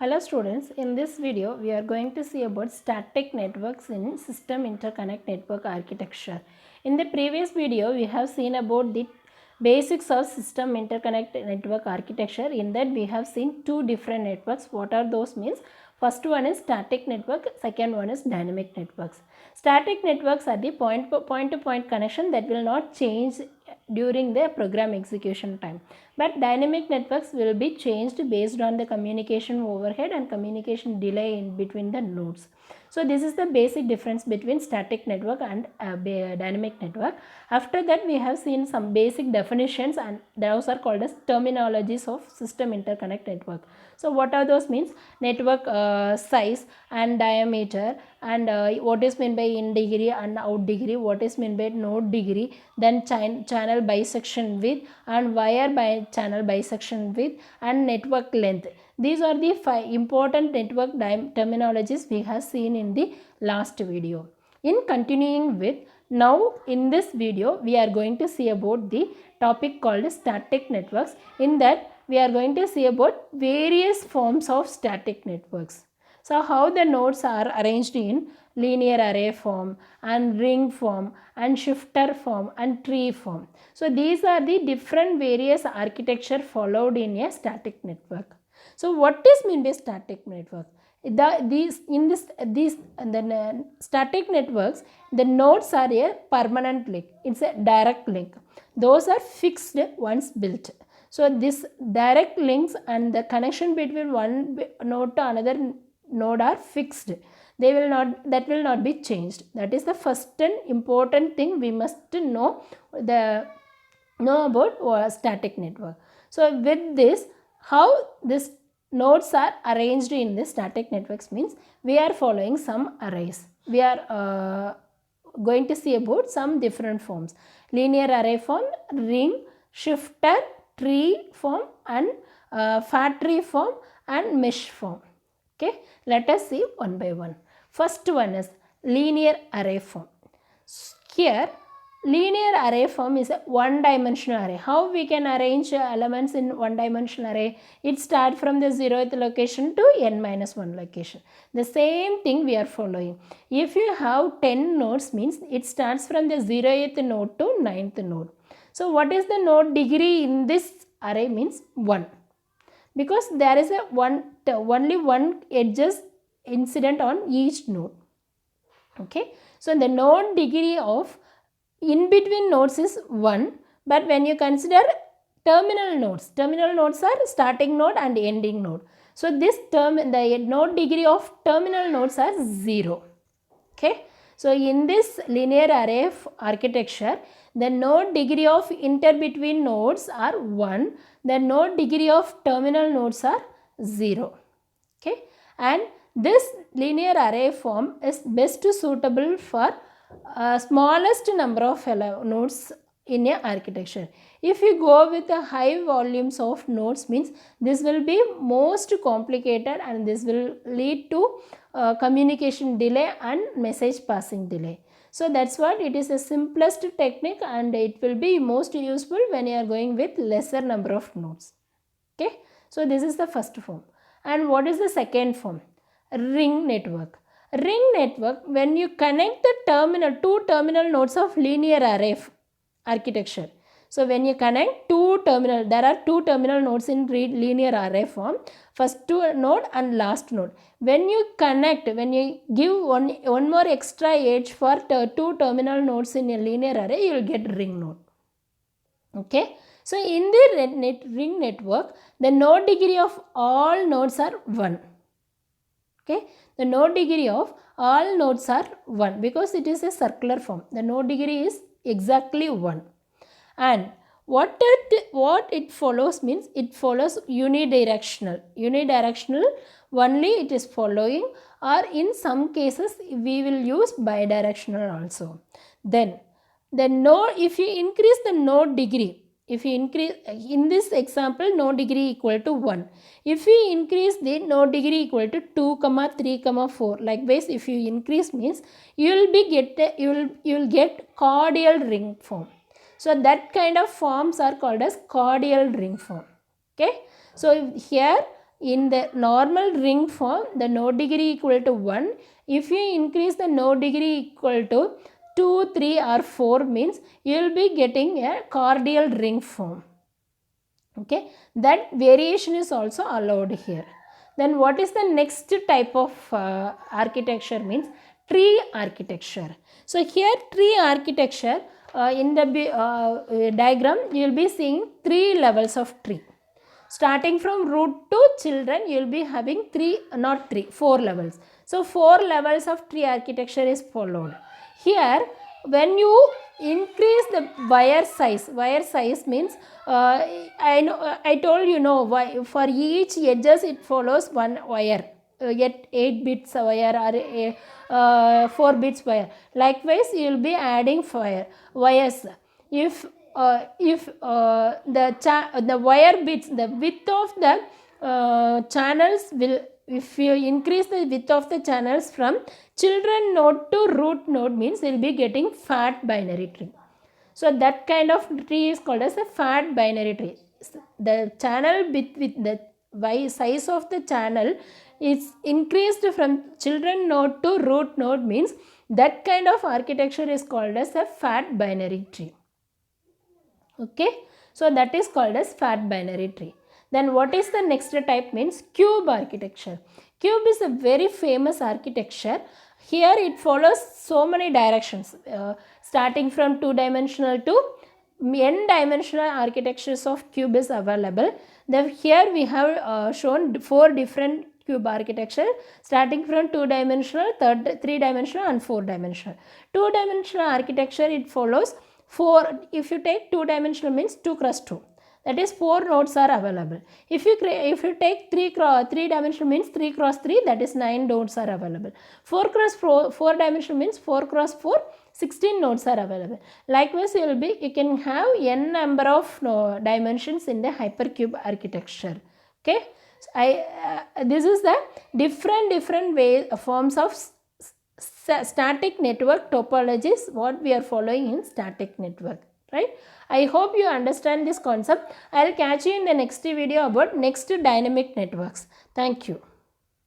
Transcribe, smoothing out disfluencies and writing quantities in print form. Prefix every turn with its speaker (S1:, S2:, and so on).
S1: Hello students, in this video we are going to see about static networks in system interconnect network architecture. In the previous video we have seen about the basics of system interconnect network architecture. In that we have seen two different networks. What are those means? First one is static network, second one is dynamic networks. Static networks are the point to point connection that will not change during the program execution time. But dynamic networks will be changed based on the communication overhead and communication delay in between the nodes. So this is the basic difference between static network and dynamic network. After that we have seen some basic definitions, and those are called as terminologies of system interconnect network. So what are those means? Network size and diameter, and what is meant by in degree and out degree, what is meant by node degree, then channel bisection width and wire by channel bisection width, and network length. These are the 5 important network terminologies we have seen in the last video. In continuing with, now in this video we are going to see about the topic called static networks. In that we are going to see about various forms of static networks. So how the nodes are arranged in linear array form and ring form and shifter form and tree form. So these are the different various architecture followed in a static network. So what is mean by static network? These static networks, the nodes are a permanent link. It's a direct link. Those are fixed once built. So this direct links and the connection between one node to another node are fixed. That will not be changed. That is the first and important thing we must know about static network. So with this, how this nodes are arranged in the static networks means we are following some arrays. We are going to see about some different forms: linear array form, ring, shifter, tree form, and fat tree form and mesh form. Okay, let us see one by one. First one is linear array form. Here linear array form is a one-dimensional array. How we can arrange elements in one-dimensional array? It starts from the 0th location to n-1 location. The same thing we are following. If you have 10 nodes, means it starts from the 0th node to 9th node. So what is the node degree in this array? Means 1. Because there is only one edges incident on each node. Okay. So the node degree of in between nodes is 1, but when you consider terminal nodes are starting node and ending node. So the node degree of terminal nodes are 0. Okay. So in this linear array architecture, the node degree of between nodes are 1, the node degree of terminal nodes are 0. Okay. And this linear array form is best suitable for smallest number of nodes in a architecture. If you go with a high volumes of nodes, means this will be most complicated and this will lead to communication delay and message passing delay. So that's what it is, a simplest technique, and it will be most useful when you are going with lesser number of nodes. Okay. So this is the first form. And what is the second form? Ring network. Ring network, when you connect the two terminal nodes of linear array architecture. So when you connect there are two terminal nodes in linear array form, first node and last node. When you give one more extra edge for two terminal nodes in a linear array, you will get ring node. Okay. So in the ring network, the node degree of all nodes are 1. Okay. The node degree of all nodes are 1 because it is a circular form. The node degree is exactly 1. And what it follows means it follows unidirectional. Unidirectional only it is following, or in some cases we will use bidirectional also. Then the node, if you increase the node degree, if you increase, in this example, node degree equal to 1. If you increase the node degree equal to 2, 3, 4, likewise if you increase means you will get cordial ring form. So that kind of forms are called as cordial ring form. Okay. So here in the normal ring form, the node degree equal to 1. If you increase the node degree equal to 2, 3 or 4 means you will be getting a cordial ring form. Okay, that variation is also allowed here. Then what is the next type of architecture means tree architecture. So here tree architecture, in the diagram you will be seeing 3 levels of tree. Starting from root to children, you will be having 4 levels. So 4 levels of tree architecture is followed. Here when you increase the wire size means I told you know why for each edges it follows one wire, yet 8 bits wire or 4 bits wire. Likewise you will be adding wires. If the wire bits, the width of the channels will, if you increase the width of the channels from children node to root node means you will be getting fat binary tree. So that kind of tree is called as a fat binary tree. The channel width with the size of the channel is increased from children node to root node means that kind of architecture is called as a fat binary tree. Okay, so that is called as fat binary tree. Then what is the next type means cube architecture. Cube is a very famous architecture. Here it follows so many directions, starting from 2-dimensional to n-dimensional architectures of cube is available. Then here we have shown 4 different cube architecture starting from 2-dimensional, 3-dimensional and 4-dimensional. 2-dimensional architecture it follows 4. If you take 2-dimensional means 2 cross 2, that is 4 nodes are available. If you take 3-dimensional means 3 cross 3, that is 9 nodes are available. 4 cross 4-dimensional means 4 cross 4, 16 nodes are available. Likewise you can have n number of dimensions in the hypercube architecture. Okay, so this is the different forms of static network topologies what we are following in static network, right? I hope you understand this concept. I will catch you in the next video about next dynamic networks. Thank you.